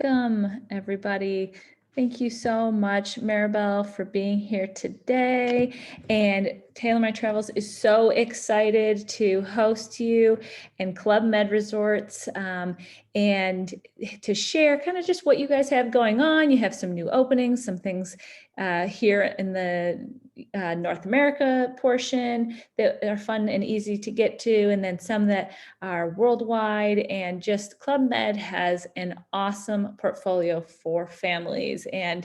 Welcome, everybody. Thank you so much, Maribel, for being here today. And Tailor My Travels is so excited to host you in ClubMed Resorts and to share kind of just what you guys have going on. You have some new openings, some things here in the North America portion that are fun and easy to get to, and then some that are worldwide. And just ClubMed has an awesome portfolio for families and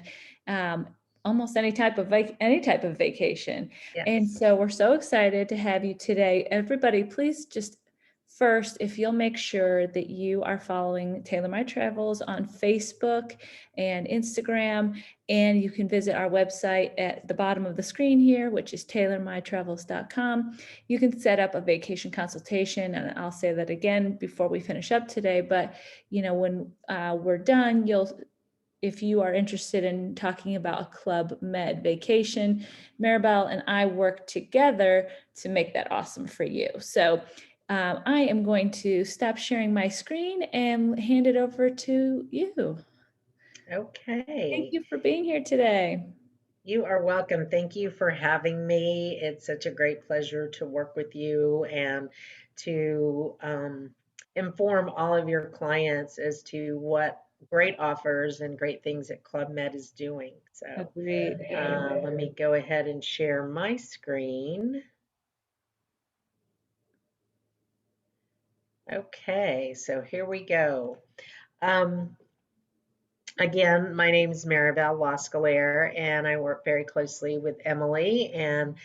almost any type of vacation. Yes. And so we're so excited to have you today. Everybody, please just first, if you'll make sure that you are following Tailor My Travels on Facebook and Instagram, and you can visit our website at the bottom of the screen here, which is tailormytravels.com. You can set up a vacation consultation, and I'll say that again before we finish up today, but when we're done, if you are interested in talking about a ClubMed vacation, Maribel and I work together to make that awesome for you. So I am going to stop sharing my screen and hand it over to you. Okay. Thank you for being here today. You are welcome. Thank you for having me. It's such a great pleasure to work with you and to inform all of your clients as to what great offers and great things that ClubMed is doing. So Agreed. let me go ahead and share my screen. Okay, so here we go. Again, my name is Maribel Lascarele, and I work very closely with Emily, and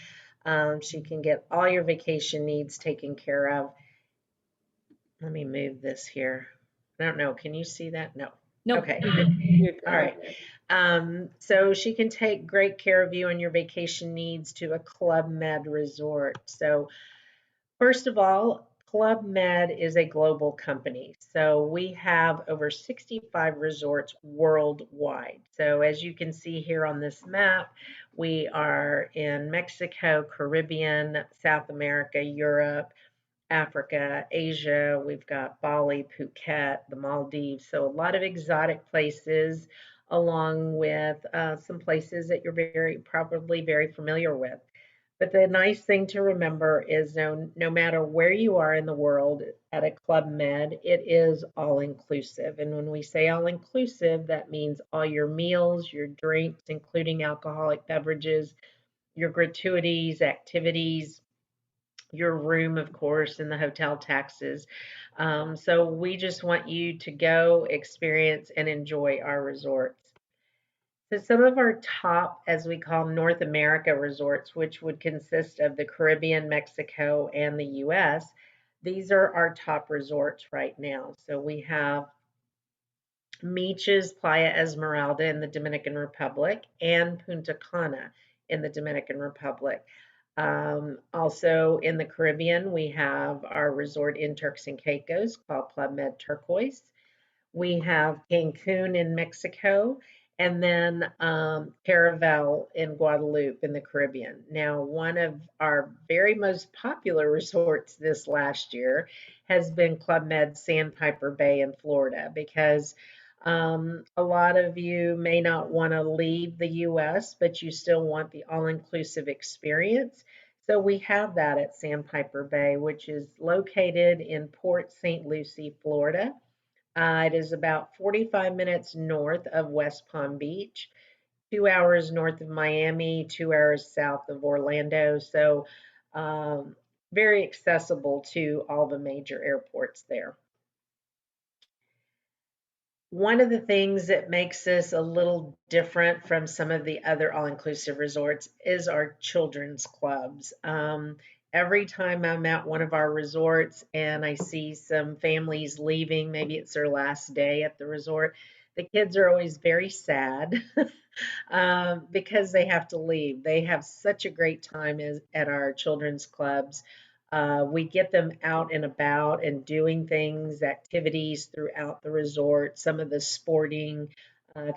she can get all your vacation needs taken care of. Let me move this here. I don't know. Can you see that? No. Nope. Okay. You're good. All right. So she can take great care of you and your vacation needs to a ClubMed resort. So first of all, ClubMed is a global company. So we have over 65 resorts worldwide. So as you can see here on this map, we are in Mexico, Caribbean, South America, Europe, Africa, Asia. We've got Bali, Phuket, the Maldives. So a lot of exotic places, along with some places that you're probably very familiar with. But the nice thing to remember is no matter where you are in the world at a ClubMed, it is all inclusive. And when we say all inclusive, that means all your meals, your drinks, including alcoholic beverages, your gratuities, activities, your room, of course, and the hotel taxes. So we just want you to go experience and enjoy our resorts. So some of our top, as we call North America resorts, which would consist of the Caribbean, Mexico, and the US, these are our top resorts right now. So we have Meaches, Playa Esmeralda in the Dominican Republic, and Punta Cana in the Dominican Republic. Also in the Caribbean, we have our resort in Turks and Caicos called ClubMed Turquoise. We have Cancun in Mexico, and then Caravel in Guadeloupe in the Caribbean. Now, one of our very most popular resorts this last year has been ClubMed Sandpiper Bay in Florida because a lot of you may not want to leave the US, but you still want the all inclusive experience. So we have that at Sandpiper Bay, which is located in Port St. Lucie, Florida. It is about 45 minutes north of West Palm Beach, 2 hours north of Miami, 2 hours south of Orlando. So very accessible to all the major airports there. One of the things that makes this a little different from some of the other all-inclusive resorts is our children's clubs. Every time I'm at one of our resorts and I see some families leaving, maybe it's their last day at the resort, the kids are always very sad because they have to leave. They have such a great time at our children's clubs. We get them out and about and doing things, activities throughout the resort. Some of the sporting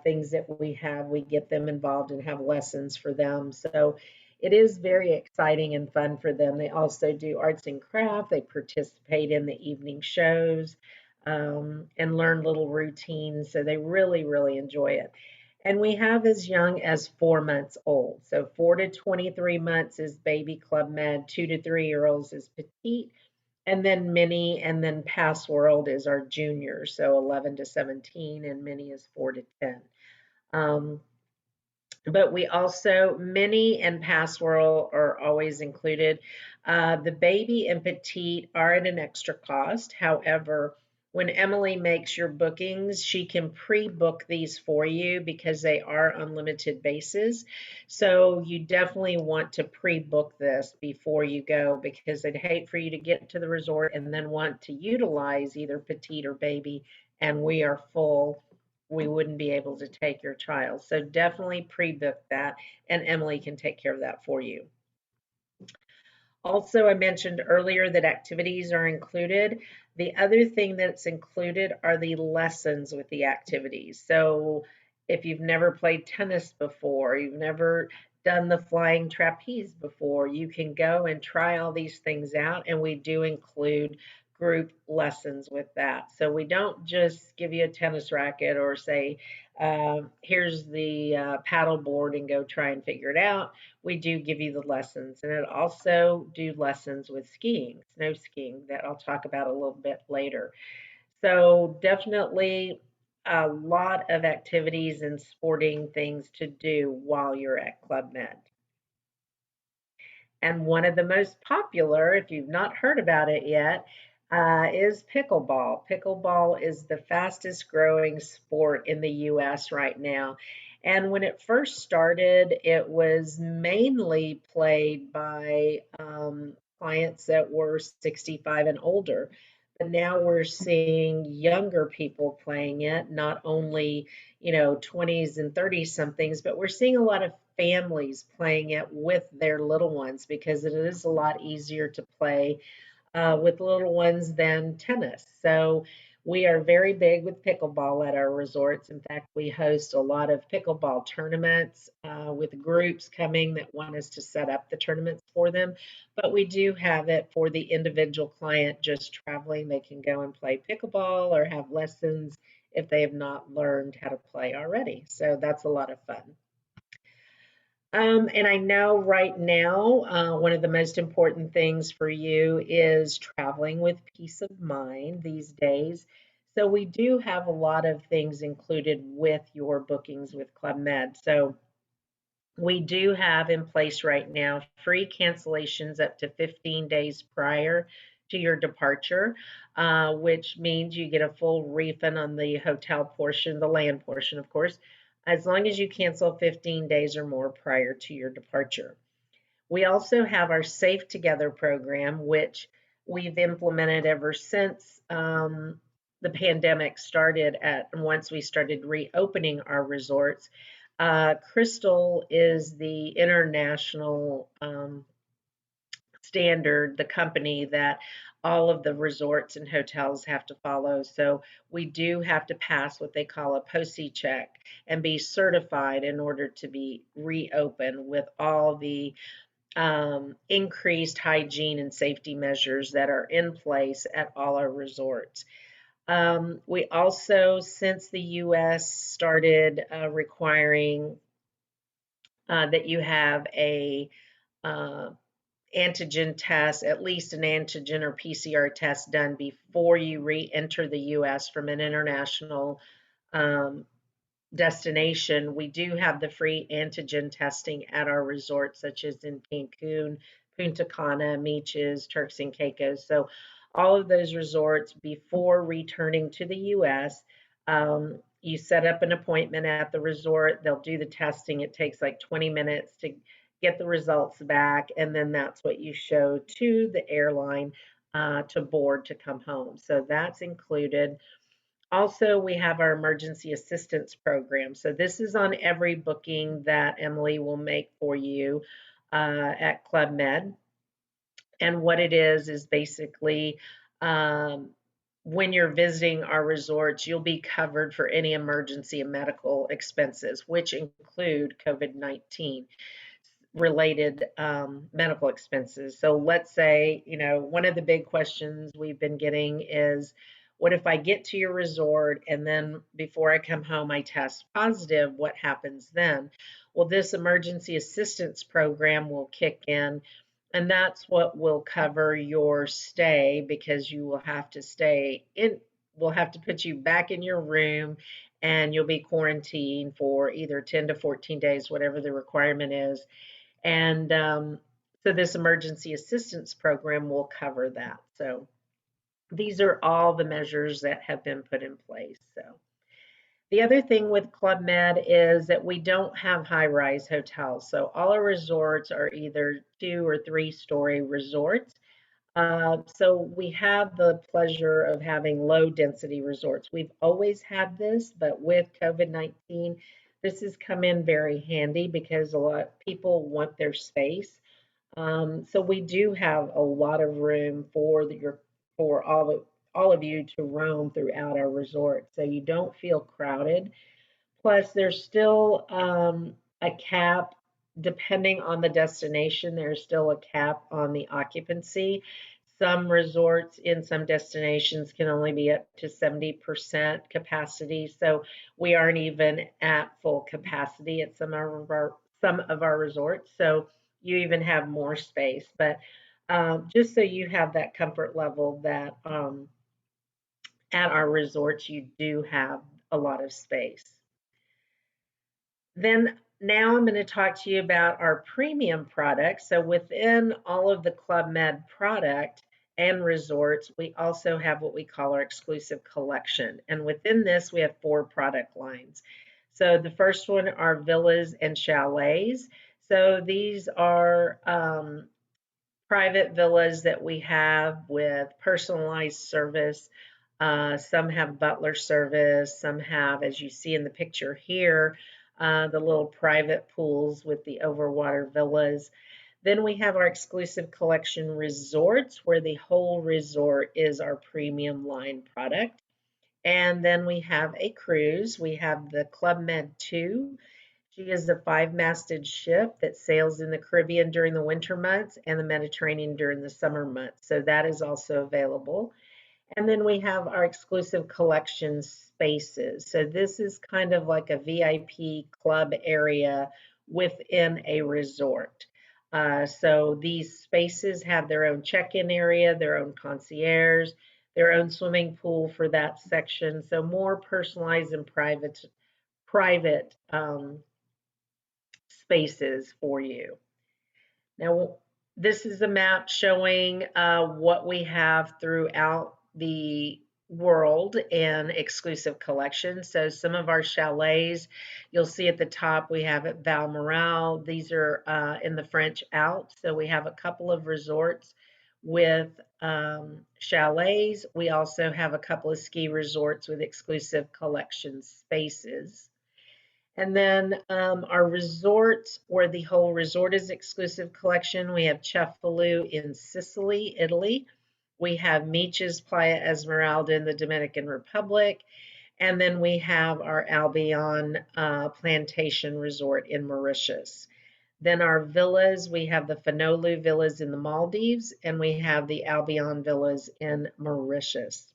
things that we have, we get them involved and have lessons for them. So it is very exciting and fun for them. They also do arts and craft. They participate in the evening shows. and learn little routines. So they really, really enjoy it. And we have as young as 4 months old. So 4 to 23 months is baby Club Med, 2 to 3 year olds is petite, and then mini, and then Pass World is our junior. So 11 to 17, and mini is 4 to 10. Um, but we also, mini and Password are always included. The baby and petite are at an extra cost. However, when Emily makes your bookings, she can pre-book these for you because they are unlimited bases. So you definitely want to pre-book this before you go, because I'd hate for you to get to the resort and then want to utilize either petite or baby and we are full, we wouldn't be able to take your child. So definitely pre-book that, and Emily can take care of that for you. Also, I mentioned earlier that activities are included. The other thing that's included are the lessons with the activities. So if you've never played tennis before, you've never done the flying trapeze before, you can go and try all these things out, and we do include group lessons with that. So we don't just give you a tennis racket or say, here's the paddle board and go try and figure it out. We do give you the lessons, and it also do lessons with skiing, snow skiing, that I'll talk about a little bit later. So definitely a lot of activities and sporting things to do while you're at Club Med. And one of the most popular, if you've not heard about it yet, is pickleball. Pickleball is the fastest growing sport in the US right now. And when it first started, it was mainly played by clients that were 65 and older. But now we're seeing younger people playing it, not only 20s and 30 somethings, but we're seeing a lot of families playing it with their little ones because it is a lot easier to play with little ones than tennis. So we are very big with pickleball at our resorts. In fact, we host a lot of pickleball tournaments with groups coming that want us to set up the tournaments for them. But we do have it for the individual client just traveling. They can go and play pickleball or have lessons if they have not learned how to play already. So that's a lot of fun. And I know right now, one of the most important things for you is traveling with peace of mind these days. So we do have a lot of things included with your bookings with Club Med. So we do have in place right now free cancellations up to 15 days prior to your departure, which means you get a full refund on the hotel portion, the land portion, of course, as long as you cancel 15 days or more prior to your departure. We also have our Safe Together program, which we've implemented ever since the pandemic started once we started reopening our resorts. Crystal is the international standard, the company that all of the resorts and hotels have to follow. So we do have to pass what they call a POSI check and be certified in order to be reopened with all the increased hygiene and safety measures that are in place at all our resorts. We also, since the US started requiring that you have a antigen test, at least an antigen or PCR test done before you re-enter the US from an international destination, we do have the free antigen testing at our resorts, such as in Cancun, Punta Cana, Meeches, Turks and Caicos. So all of those resorts, before returning to the US, you set up an appointment at the resort. They'll do the testing. It takes like 20 minutes to get the results back, and then that's what you show to the airline to board to come home. So that's included. Also, we have our emergency assistance program. So this is on every booking that Emily will make for you at Club Med. And what it is basically when you're visiting our resorts, you'll be covered for any emergency and medical expenses, which include COVID-19 related medical expenses. So let's say, one of the big questions we've been getting is, What if I get to your resort and then before I come home I test positive? What happens then? Well, this emergency assistance program will kick in, and that's what will cover your stay, because you will have to stay in, we'll have to put you back in your room, and you'll be quarantined for either 10 to 14 days, whatever the requirement is. And so this emergency assistance program will cover that. So these are all the measures that have been put in place. So the other thing with Club Med is that we don't have high-rise hotels. So all our resorts are either 2 or 3-story resorts. So we have the pleasure of having low density resorts. We've always had this, but with COVID-19, this has come in very handy because a lot of people want their space. So we do have a lot of room for all of you to roam throughout our resort, so you don't feel crowded. Plus, there's still a cap, depending on the destination, there's still a cap on the occupancy. Some resorts in some destinations can only be up to 70% capacity, so we aren't even at full capacity at some of our resorts. So you even have more space. But just so you have that comfort level that at our resorts you do have a lot of space. Then now I'm going to talk to you about our premium products. So within all of the Club Med product and resorts, we also have what we call our exclusive collection. And within this, we have 4 product lines. So the first one are villas and chalets. So these are private villas that we have with personalized service. Some have butler service, some have, as you see in the picture here, the little private pools with the overwater villas. Then we have our exclusive collection resorts, where the whole resort is our premium line product. And then we have a cruise. We have the Club Med 2. She is a 5-masted ship that sails in the Caribbean during the winter months and the Mediterranean during the summer months. So that is also available. And then we have our exclusive collection spaces. So this is kind of like a VIP club area within a resort. So these spaces have their own check-in area, their own concierge, their own swimming pool for that section. So more personalized and private spaces for you. Now, this is a map showing what we have throughout the world in exclusive collections. So some of our chalets, you'll see at the top, we have at Valmoral. These are in the French Alps. So we have a couple of resorts with chalets. We also have a couple of ski resorts with exclusive collection spaces. And then our resorts, where the whole resort is exclusive collection, we have Cefalù in Sicily, Italy. We have Meaches Playa Esmeralda in the Dominican Republic. And then we have our Albion Plantation Resort in Mauritius. Then our villas, we have the Finolu Villas in the Maldives, and we have the Albion Villas in Mauritius.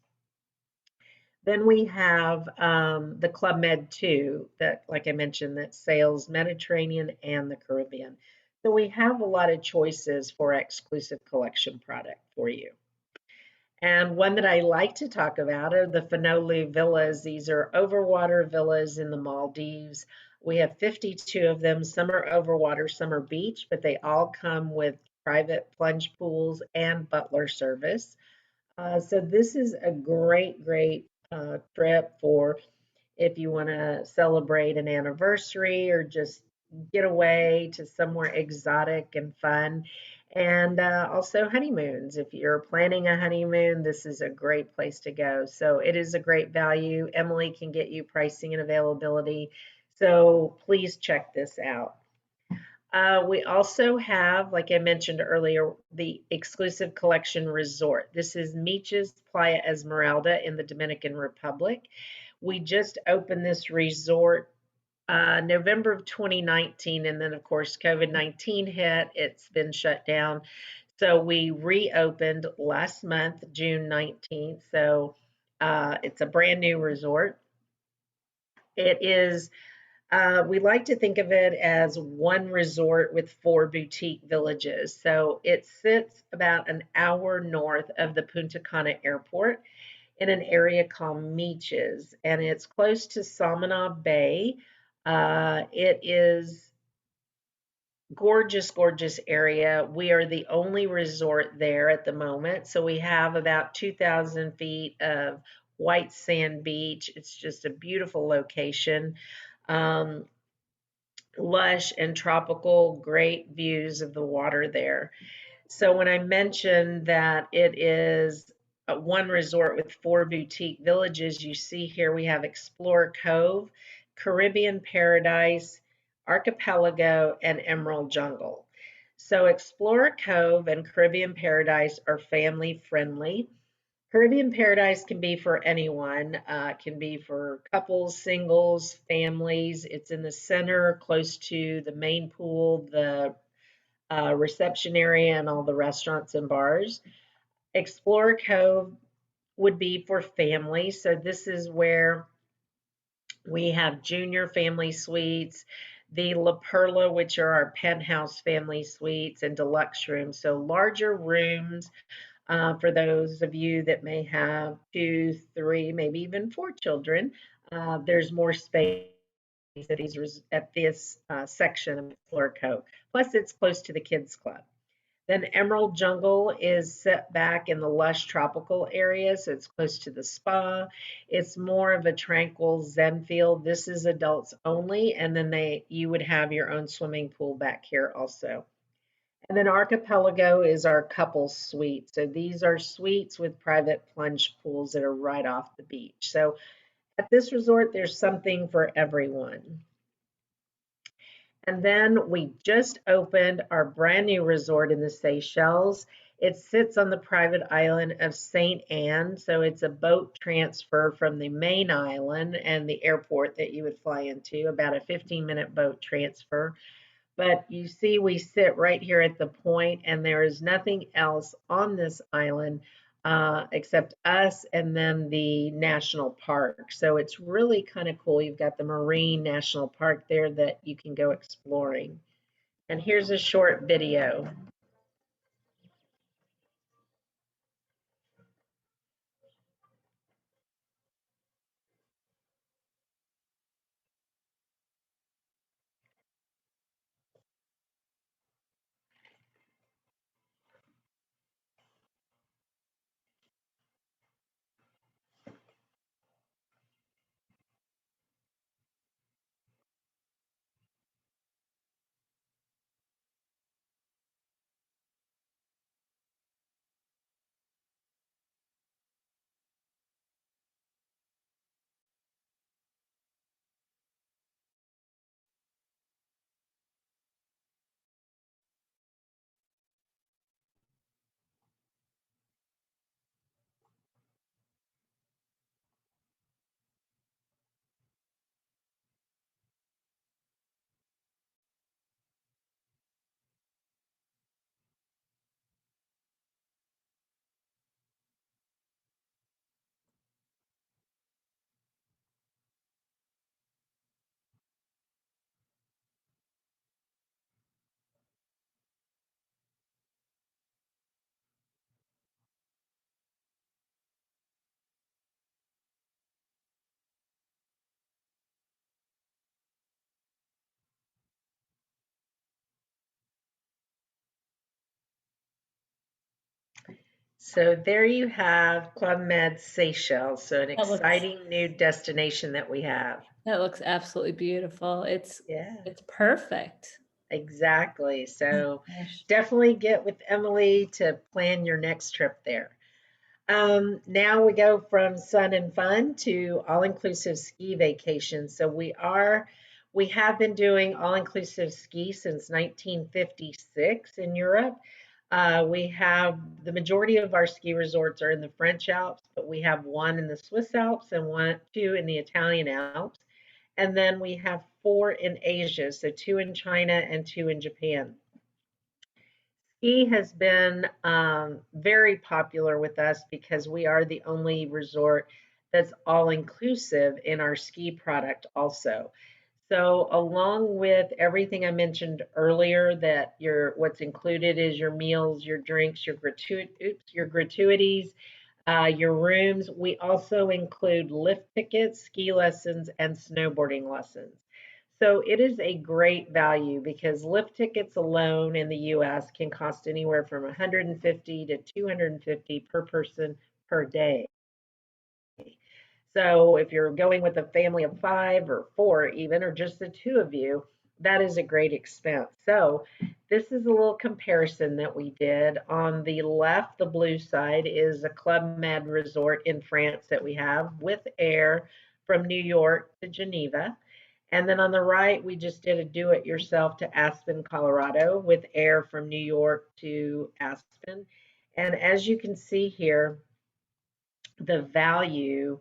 Then we have the Club Med 2 that, like I mentioned, that sails Mediterranean and the Caribbean. So we have a lot of choices for exclusive collection product for you. And one that I like to talk about are the Finolu Villas. These are overwater villas in the Maldives. We have 52 of them. Some are overwater, some are beach, but they all come with private plunge pools and butler service. So this is a great trip for if you want to celebrate an anniversary or just get away to somewhere exotic and fun. And also honeymoons. If you're planning a honeymoon, this is a great place to go. So it is a great value. Emily can get you pricing and availability. So please check this out. We also have, like I mentioned earlier, the exclusive collection resort. This is Meaches Playa Esmeralda in the Dominican Republic. We just opened this resort November of 2019, and then of course COVID-19 hit. It's been shut down. So we reopened last month, June 19th. So It's a brand new resort. It is, we like to think of it as one resort with four boutique villages. So it sits about an hour north of the Punta Cana airport in an area called Meeches, and it's close to Samana Bay. It is gorgeous, gorgeous area. We are the only resort there at the moment. So we have about 2,000 feet of white sand beach. It's just a beautiful location. Um, Lush and tropical, great views of the water there. So when I mentioned that it is one resort with four boutique villages, you see here we have Explorer Cove, Caribbean Paradise, Archipelago, and Emerald Jungle. So Explorer Cove and Caribbean Paradise are family friendly. Caribbean Paradise can be for anyone, can be for couples, singles, families. It's in the center, close to the main pool, the reception area, and all the restaurants and bars. Explorer Cove would be for families. So this is where we have junior family suites, the La Perla, which are our penthouse family suites, and deluxe rooms. So larger rooms for those of you that may have two, three, maybe even four children. There's more space at this section of Explorer Cove. Plus, it's close to the Kids Club. Then Emerald Jungle is set back in the lush tropical area, so it's close to the spa. It's more of a tranquil zen feel. This is adults only, and then you would have your own swimming pool back here also. And then Archipelago is our couple suite. So these are suites with private plunge pools that are right off the beach. So at this resort, there's something for everyone. And then we just opened our brand new resort in the Seychelles. It sits on the private island of St. Anne. So it's a boat transfer from the main island and the airport that you would fly into, about a 15-minute boat transfer. But you see, we sit right here at the point, and there is nothing else on this island except us and then the national park. So it's really kind of cool. You've got the Marine National Park there that you can go exploring. And here's a short video. So there you have Club Med Seychelles. So an That looks exciting new destination that we have. that looks absolutely beautiful. Yeah. It's perfect. Exactly. Oh So gosh. definitely get with Emily to plan your next trip there. Now we go from sun and fun to all-inclusive ski vacation. So we have been doing all-inclusive ski since 1956 in Europe. We have the majority of our ski resorts are in the French Alps, but we have one in the Swiss Alps and two in the Italian Alps. And then we have four in Asia, so two in China and two in Japan. Ski has been very popular with us because we are the only resort that's all inclusive in our ski product also. So along with everything I mentioned earlier, that what's included is your meals, your drinks, your gratuities, your rooms. We also include lift tickets, ski lessons, and snowboarding lessons. So it is a great value because lift tickets alone in the US can cost anywhere from 150 to 250 per person per day. So if you're going with a family of 5 or 4 even, or just the two of you, that is a great expense. So this is a little comparison that we did. On the left, the blue side, is a Club Med resort in France that we have with air from New York to Geneva. And then on the right, we just did a do-it-yourself to Aspen, Colorado, with air from New York to Aspen. And as you can see here, the value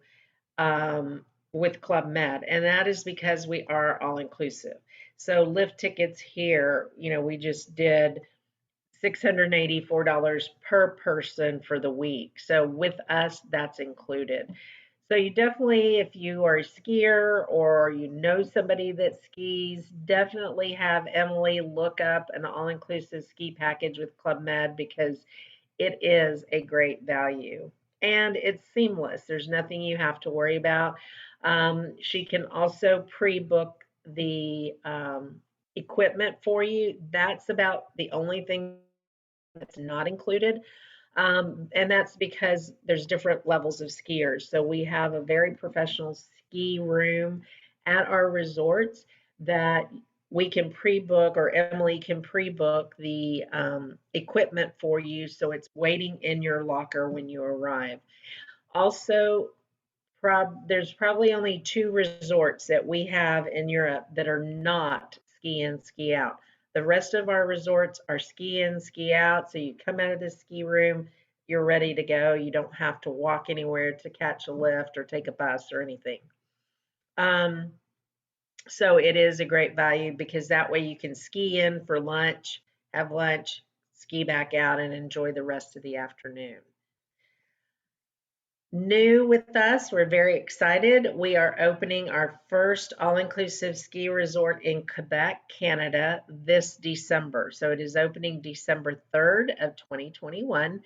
with Club Med, and that is because we are all inclusive. So lift tickets here, we just did $684 per person for the week. So with us, that's included. So you definitely, if you are a skier or you know somebody that skis, definitely have Emily look up an all-inclusive ski package with Club Med because it is a great value and it's seamless. There's nothing you have to worry about. She can also pre-book the equipment for you. That's about the only thing that's not included. And that's because there's different levels of skiers. So we have a very professional ski room at our resorts that we can pre-book, or Emily can pre-book the equipment for you, so it's waiting in your locker when you arrive. Also, there's probably only 2 resorts that we have in Europe that are not ski in, ski out. The rest of our resorts are ski in, ski out. So you come out of the ski room, you're ready to go. You don't have to walk anywhere to catch a lift or take a bus or anything. Um, so it is a great value because that way you can ski in for lunch, have lunch, ski back out, and enjoy the rest of the afternoon. New with us, we're very excited. We are opening our first all-inclusive ski resort in Quebec, Canada this December. So it is opening December 3rd of 2021.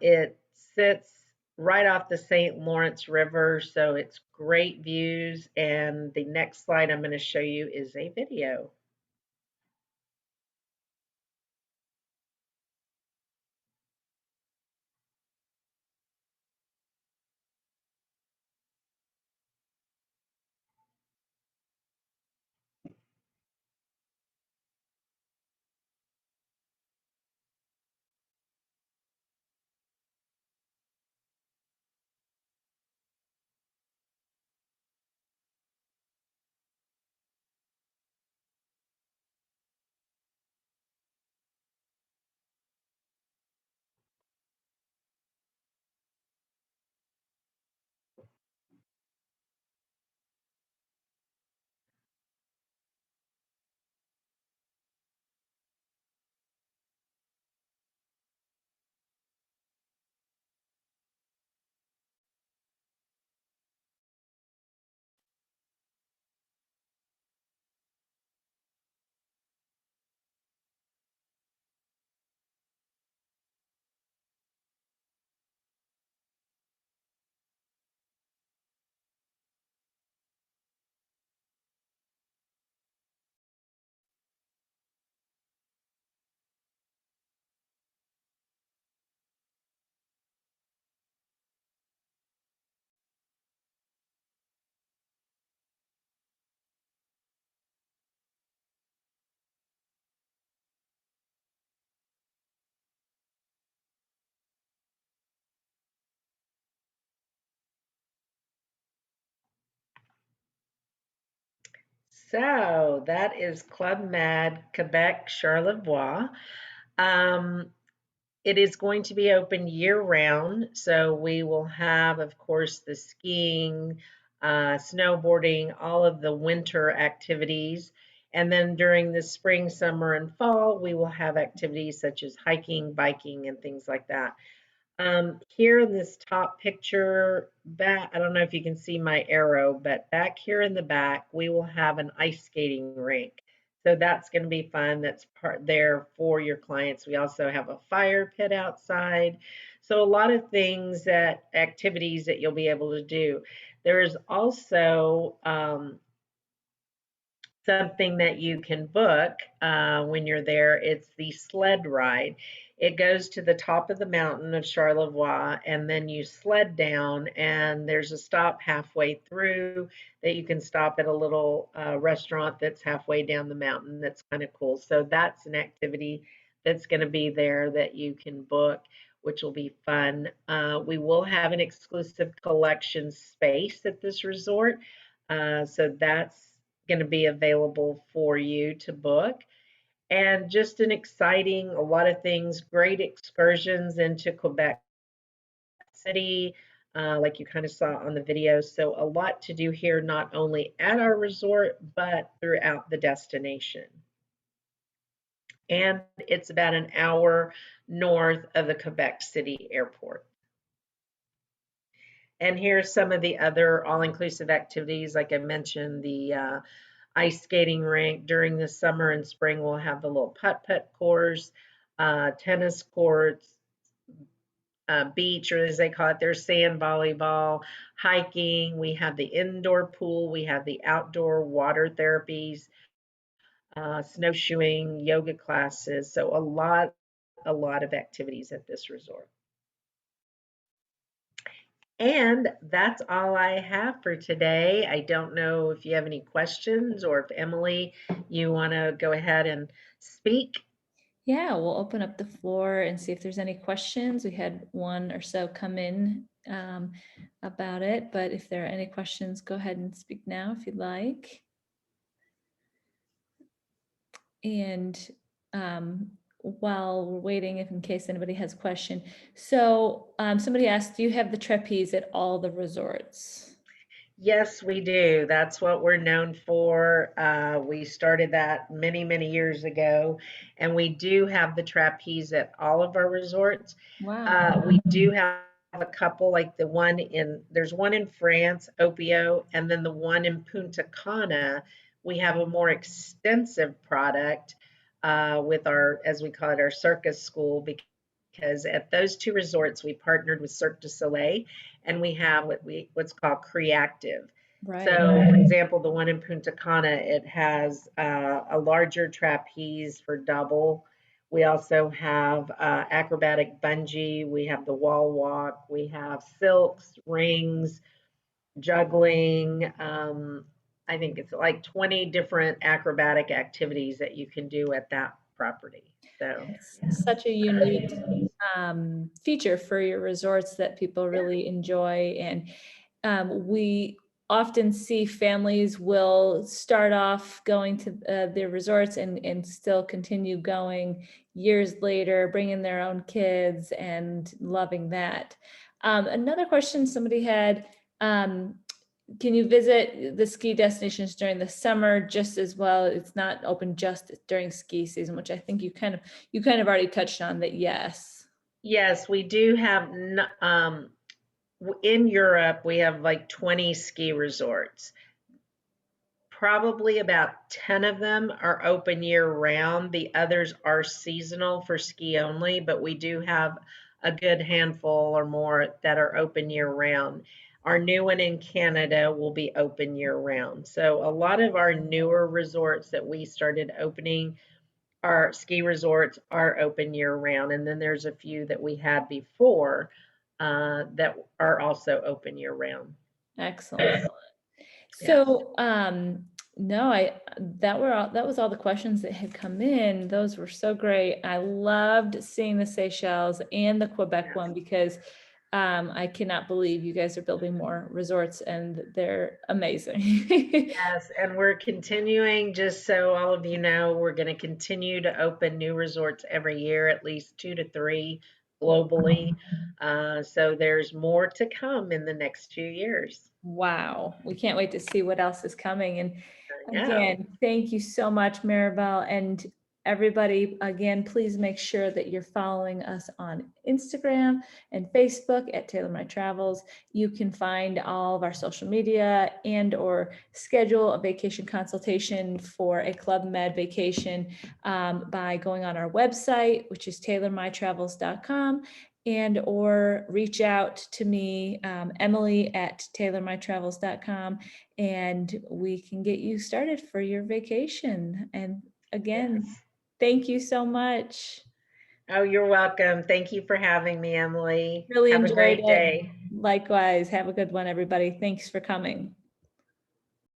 It sits right off the St. Lawrence River, so it's great views. And the next slide I'm going to show you is a video. So that is Club Med Quebec Charlevoix. Um, It is going to be open year round, so we will have, of course, the skiing, snowboarding, all of the winter activities. And then during the spring, summer, and fall, we will have activities such as hiking, biking, and things like that. Here in this top picture, back, I don't know if you can see my arrow, but back here in the back, we will have an ice skating rink. So that's going to be fun. That's part there for your clients. We also have a fire pit outside. So a lot of things that activities that you'll be able to do. There is also something that you can book when you're there. It's the sled ride. It goes to the top of the mountain of Charlevoix, and then you sled down, and there's a stop halfway through that you can stop at a little restaurant that's halfway down the mountain. That's kind of cool. So that's an activity that's going to be there that you can book, which will be fun. We will have an exclusive collection space at this resort. So that's going to be available for you to book. And just an exciting, a lot of things, great excursions into Quebec City, like you kind of saw on the video. So, a lot to do here, not only at our resort, but throughout the destination. And it's about an hour north of the Quebec City airport. And here's some of the other all-inclusive activities. Like I mentioned, the ice skating rink. During the summer and spring, we'll have the little putt-putt course, tennis courts, beach, or as they call it, there's sand volleyball, hiking. We have the indoor pool. We have the outdoor water therapies, snowshoeing, yoga classes. So a lot of activities at this resort. And that's all I have for today. I don't know if you have any questions or if Emily, you want to go ahead and speak. Yeah, we'll open up the floor and see if there's any questions. We had one or so come in about it, but if there are any questions, go ahead and speak now if you'd like. And while we're waiting, if in case anybody has a question. So somebody asked, do you have the trapeze at all the resorts? Yes, we do. That's what we're known for. We started that many, many years ago, and we do have the trapeze at all of our resorts. Wow. We do have a couple, like there's one in France, Opio, and then the one in Punta Cana. We have a more extensive product with our, as we call it, our circus school, because at those two resorts we partnered with Cirque du Soleil, and we have what's called Creactive. So, Right. for example, the one in Punta Cana, it has a larger trapeze for double. We also have acrobatic bungee. We have the wall walk. We have silks, rings, juggling. I think it's like 20 different acrobatic activities that you can do at that property. So, It's such a unique feature for your resorts that people yeah. really enjoy. And we often see families will start off going to their resorts and still continue going years later, bringing their own kids and loving that. Another question somebody had, can you visit the ski destinations during the summer just as well? It's not open just during ski season, which I think you kind of already touched on that. Yes. Yes, we do have in Europe, we have like 20 ski resorts. Probably about 10 of them are open year round. The others are seasonal for ski only, but we do have a good handful or more that are open year round. Our new one in Canada will be open year round. So a lot of our newer resorts that we started opening, our ski resorts, are open year round. And then there's a few that we had before that are also open year round. Excellent. Yes. So, no, that was all the questions that had come in. Those were so great. I loved seeing the Seychelles and the Quebec Yes. one because I cannot believe you guys are building more resorts and they're amazing. Yes, and we're continuing, just so all of you know, we're going to continue to open new resorts every year, at least 2 to 3 globally. So there's more to come in the next few years. Wow, we can't wait to see what else is coming. And I know. again, thank you so much, Maribel. And everybody, again, please make sure that you're following us on Instagram and Facebook at Tailor My Travels. You can find all of our social media and or schedule a vacation consultation for a Club Med vacation by going on our website, which is tailormytravels.com, and or reach out to me, Emily at tailormytravels.com, and we can get you started for your vacation. And again, Yes. thank you so much. Oh, you're welcome. Thank you for having me, Emily. Really Have a enjoyed great it. day. Likewise. Have a good one, everybody. Thanks for coming.